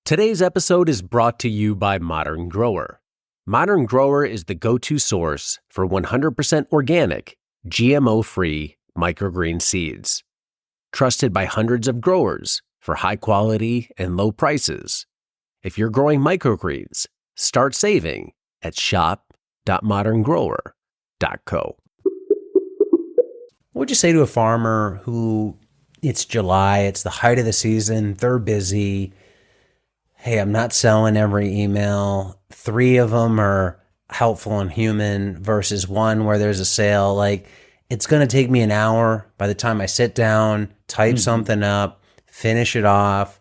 Today's episode is brought to you by Modern Grower. Modern Grower is the go-to source for 100% organic, GMO-free microgreen seeds. Trusted by hundreds of growers for high quality and low prices. If you're growing microgreens, start saving at shop.moderngrower.co. What would you say to a farmer who, it's July, it's the height of the season, they're busy. Hey, I'm not selling every email. 3 of them are helpful and human versus one where there's a sale. Like, it's going to take me an hour by the time I sit down, type something up, finish it off,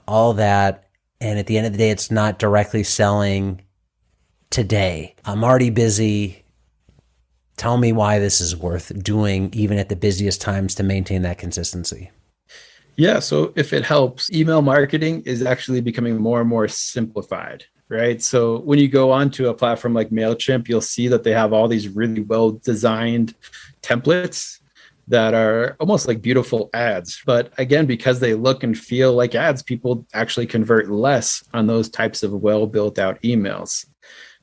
all that. And at the end of the day, it's not directly selling today. I'm already busy. Tell me why this is worth doing even at the busiest times to maintain that consistency. Yeah, so if it helps, email marketing is actually becoming more and more simplified, right? So when you go onto a platform like MailChimp, you'll see that they have all these really well-designed templates that are almost like beautiful ads. But again, because they look and feel like ads, people actually convert less on those types of well-built out emails.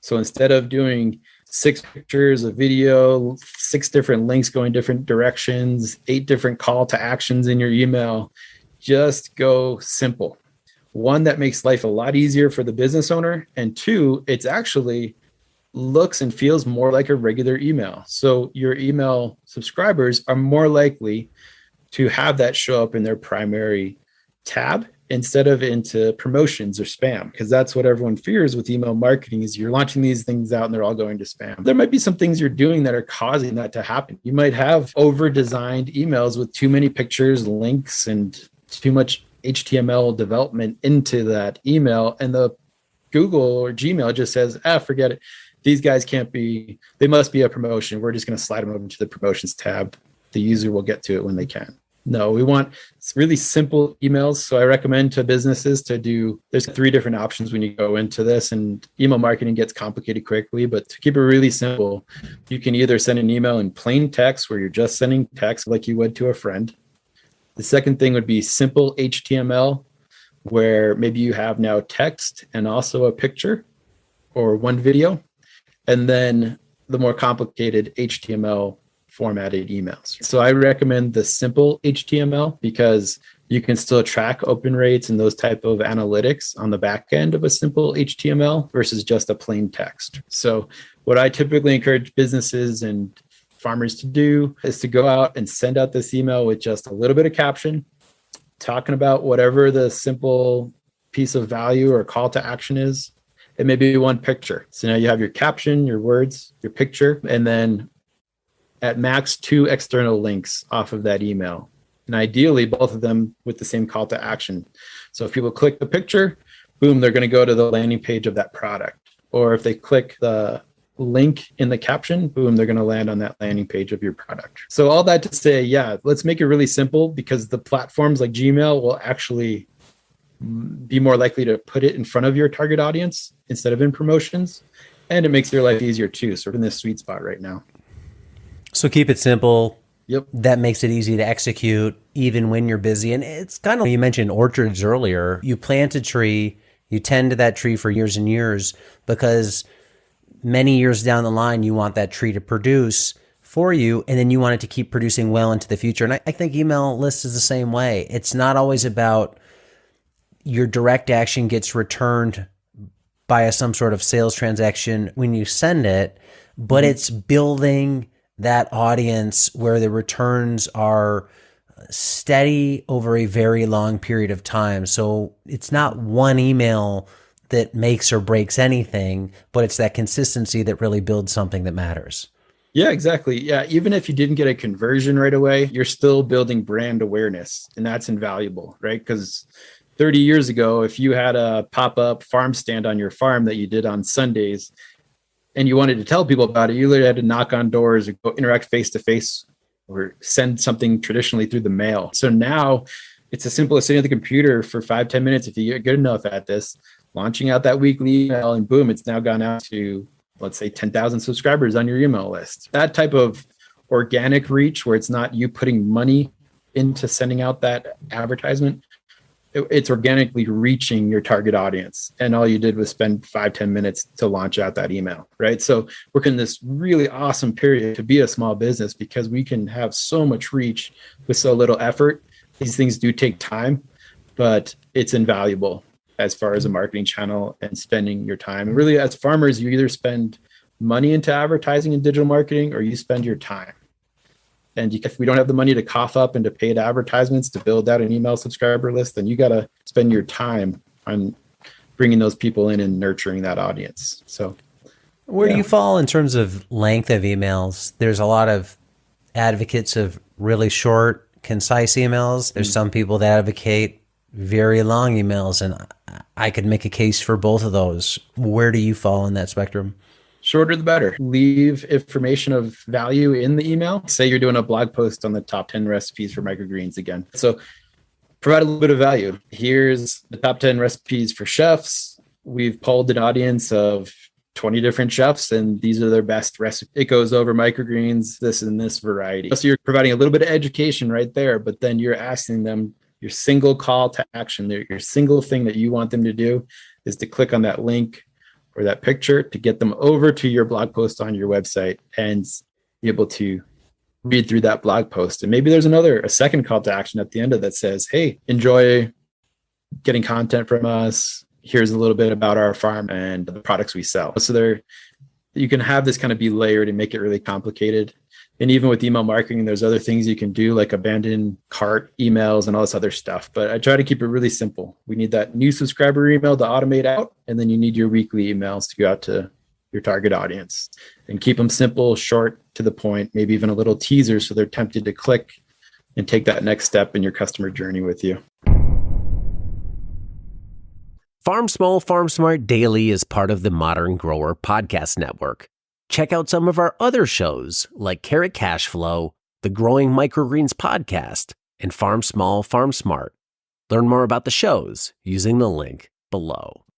So instead of doing 6 pictures, a video, 6 different links going different directions, 8 different call to actions in your email, just go simple. 1, that makes life a lot easier for the business owner. And 2, it's actually looks and feels more like a regular email. So your email subscribers are more likely to have that show up in their primary tab instead of into promotions or spam, because that's what everyone fears with email marketing is you're launching these things out and they're all going to spam. There might be some things you're doing that are causing that to happen. You might have over-designed emails with too many pictures, links, and too much HTML development into that email. And the Google or Gmail just says, forget it. These guys they must be a promotion. We're just going to slide them over to the promotions tab. The user will get to it when they can. No, we want really simple emails. So I recommend to businesses there's 3 different options when you go into this, and email marketing gets complicated quickly, but to keep it really simple, you can either send an email in plain text where you're just sending text like you would to a friend. The second thing would be simple HTML, where maybe you have now text and also a picture or one video, and then the more complicated HTML formatted emails. So I recommend the simple HTML because you can still track open rates and those type of analytics on the back end of a simple HTML versus just a plain text. So what I typically encourage businesses and farmers to do is to go out and send out this email with just a little bit of caption, talking about whatever the simple piece of value or call to action is, and maybe one picture. So now you have your caption, your words, your picture, and then at max 2 external links off of that email. And ideally, both of them with the same call to action. So if people click the picture, boom, they're going to go to the landing page of that product. Or if they click the link in the caption, boom, they're going to land on that landing page of your product. So all that to say, let's make it really simple because the platforms like Gmail will actually be more likely to put it in front of your target audience instead of in promotions. And it makes your life easier too. So we're in this sweet spot right now. So keep it simple. Yep. That makes it easy to execute even when you're busy. And it's kind of, you mentioned orchards earlier. You plant a tree, you tend to that tree for years and years because many years down the line, you want that tree to produce for you, and then you want it to keep producing well into the future. And I think email lists is the same way. It's not always about your direct action gets returned by some sort of sales transaction when you send it, but it's building that audience where the returns are steady over a very long period of time. So it's not one email that makes or breaks anything, but it's that consistency that really builds something that matters. Yeah, exactly. Yeah, even if you didn't get a conversion right away, you're still building brand awareness, and that's invaluable, right? Because 30 years ago, if you had a pop-up farm stand on your farm that you did on Sundays, and you wanted to tell people about it, you literally had to knock on doors or go interact face-to-face or send something traditionally through the mail. So now it's as simple as sitting at the computer for 5-10 minutes if you get good enough at this, launching out that weekly email, and boom, it's now gone out to, let's say, 10,000 subscribers on your email list. That type of organic reach where it's not you putting money into sending out that advertisement it's organically reaching your target audience. And all you did was spend 5-10 minutes to launch out that email, right? So we're in this really awesome period to be a small business because we can have so much reach with so little effort. These things do take time, but it's invaluable as far as a marketing channel and spending your time. And really, as farmers, you either spend money into advertising and digital marketing or you spend your time. And if we don't have the money to cough up into paid advertisements to build out an email subscriber list, then you got to spend your time on bringing those people in and nurturing that audience. So where do you fall in terms of length of emails? There's a lot of advocates of really short, concise emails. There's some people that advocate very long emails, and I could make a case for both of those. Where do you fall in that spectrum? Shorter the better. Leave information of value in the email. Say you're doing a blog post on the top 10 recipes for microgreens again. So provide a little bit of value. Here's the top 10 recipes for chefs. We've polled an audience of 20 different chefs, and these are their best recipes. It goes over microgreens, this and this variety. So you're providing a little bit of education right there, but then you're asking them your single call to action, your single thing that you want them to do is to click on that link or that picture to get them over to your blog post on your website and be able to read through that blog post. And maybe there's a second call to action at the end of that says, hey, enjoy getting content from us. Here's a little bit about our farm and the products we sell. So you can have this kind of be layered and make it really complicated. And even with email marketing, there's other things you can do like abandon cart emails and all this other stuff. But I try to keep it really simple. We need that new subscriber email to automate out. And then you need your weekly emails to go out to your target audience and keep them simple, short, to the point, maybe even a little teaser so they're tempted to click and take that next step in your customer journey with you. Farm Small, Farm Smart Daily is part of the Modern Grower Podcast Network. Check out some of our other shows like Carrot Cash Flow, the Growing Microgreens Podcast, and Farm Small, Farm Smart. Learn more about the shows using the link below.